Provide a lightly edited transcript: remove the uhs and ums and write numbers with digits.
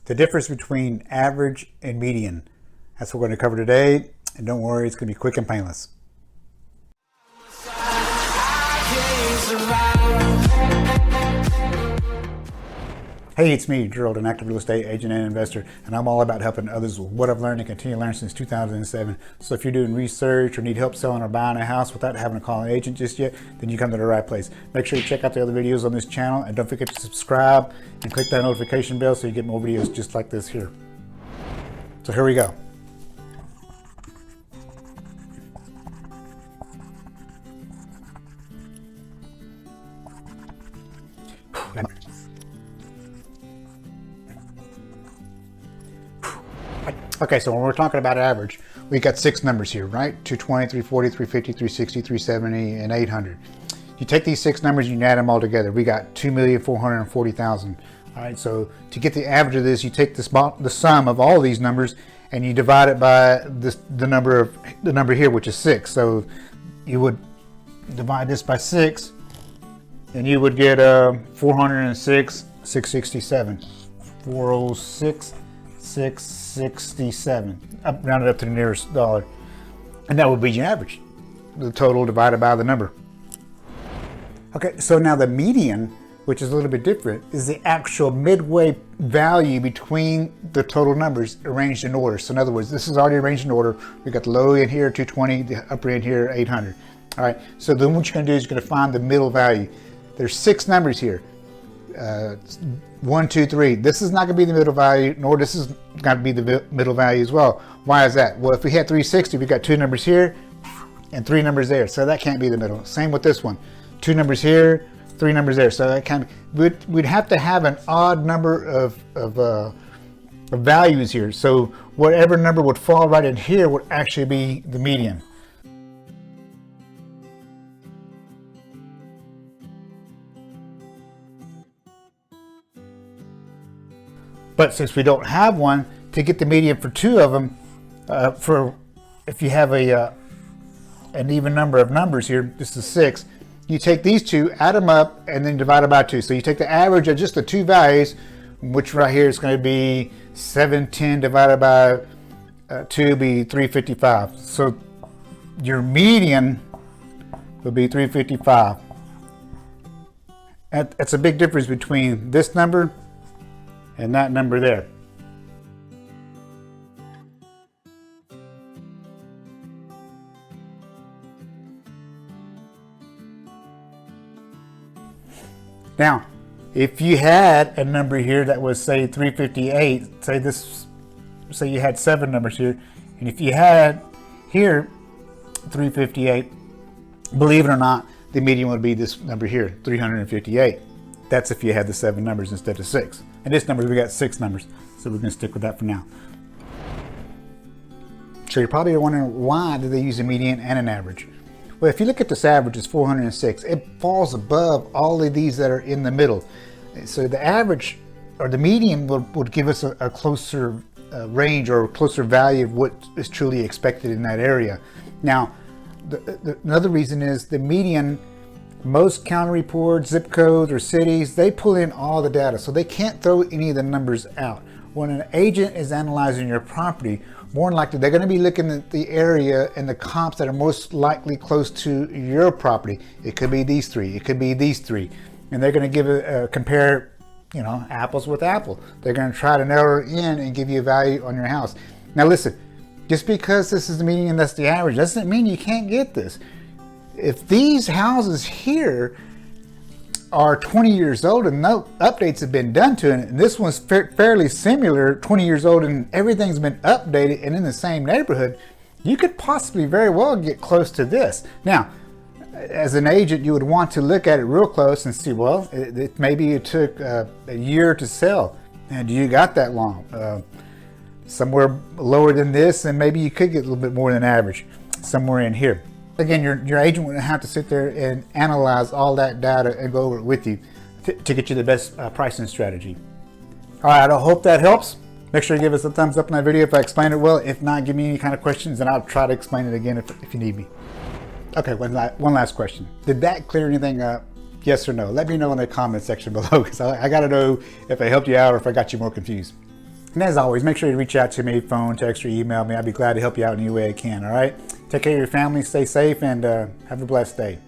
the difference between average and median. That's what we're going to cover today, and don't worry, it's going to be quick and painless. Hey, it's me, Gerald, an active real estate agent and investor, and I'm all about helping others with what I've learned and continue to learn since 2007. So if you're doing research or need help selling or buying a house without having to call an agent just yet, then you come to the right place. Make sure you check out the other videos on this channel, and don't forget to subscribe and click that notification bell so you get more videos just like this here. So here we go. Okay, so when we're talking about average, we got 6 numbers here, right? 220, 340, 350, 360, 370, and 800. You take these 6 numbers and you add them all together. We got 2,440,000. All right, so to get the average of this, you take the sum of all these numbers and you divide it by the number here, which is 6. So you would divide this by 6, and you would get 406, 667, 406. 667, rounded up to the nearest dollar, and that would be your average, the total divided by the number. Okay, so now the median, which is a little bit different, is the actual midway value between the total numbers arranged in order. So in other words, this is already arranged in order. We got the low end here 220, the upper end here 800. All right, so then what you're going to do is you're going to find the middle value. There's 6 numbers here. 1, 2, 3. This is not going to be the middle value, nor this is going to be the middle value as well. Why is that? Well, if we had 360, we got 2 numbers here and 3 numbers there, so that can't be the middle. Same with this one, 2 numbers here, 3 numbers there, so that can't be. We'd have to have an odd number of values here. So whatever number would fall right in here would actually be the median. But since we don't have one, to get the median for 2 of them, if you have an even number of numbers here, this is 6, you take these 2, add them up, and then divide it by 2. So you take the average of just the 2 values, which right here is going to be 710 divided by 2 be 355. So your median will be 355. That's a big difference between this number and that number there. Now, if you had a number here that was, say, 358, say you had 7 numbers here, and if you had here 358, believe it or not, the median would be this number here, 358. That's if you had the 7 numbers instead of 6. And this number, we got 6 numbers, so we're going to stick with that for now. So you're probably wondering, why do they use a median and an average? Well, if you look at this average, it's 406. It falls above all of these that are in the middle. So the average, or the median, would give us a closer range or closer value of what is truly expected in that area. Now, another reason is the median. Most county reports, zip codes, or cities, they pull in all the data, so they can't throw any of the numbers out. When an agent is analyzing your property, more than likely they're going to be looking at the area and the comps that are most likely close to your property. It could be these 3, it could be these 3, and they're going to give compare, apples with apple. They're going to try to narrow it in and give you a value on your house. Now listen, just because this is the median and that's the average doesn't mean you can't get this. If these houses here are 20 years old and no updates have been done to it, and this one's fairly similar, 20 years old, and everything's been updated and in the same neighborhood, you could possibly very well get close to this. Now, as an agent, you would want to look at it real close and see, well, maybe it took a year to sell, and you got that long. Somewhere lower than this, and maybe you could get a little bit more than average, somewhere in here. Again, your agent would have to sit there and analyze all that data and go over it with you to get you the best pricing strategy. All right, I hope that helps. Make sure you give us a thumbs up on that video if I explained it well. If not, give me any kind of questions and I'll try to explain it again if you need me. Okay, one last question. Did that clear anything up? Yes or no? Let me know in the comment section below, because I got to know if I helped you out or if I got you more confused. And as always, make sure you reach out to me, phone, text, or email me. I'd be glad to help you out in any way I can, all right? Take care of your family, stay safe, and have a blessed day.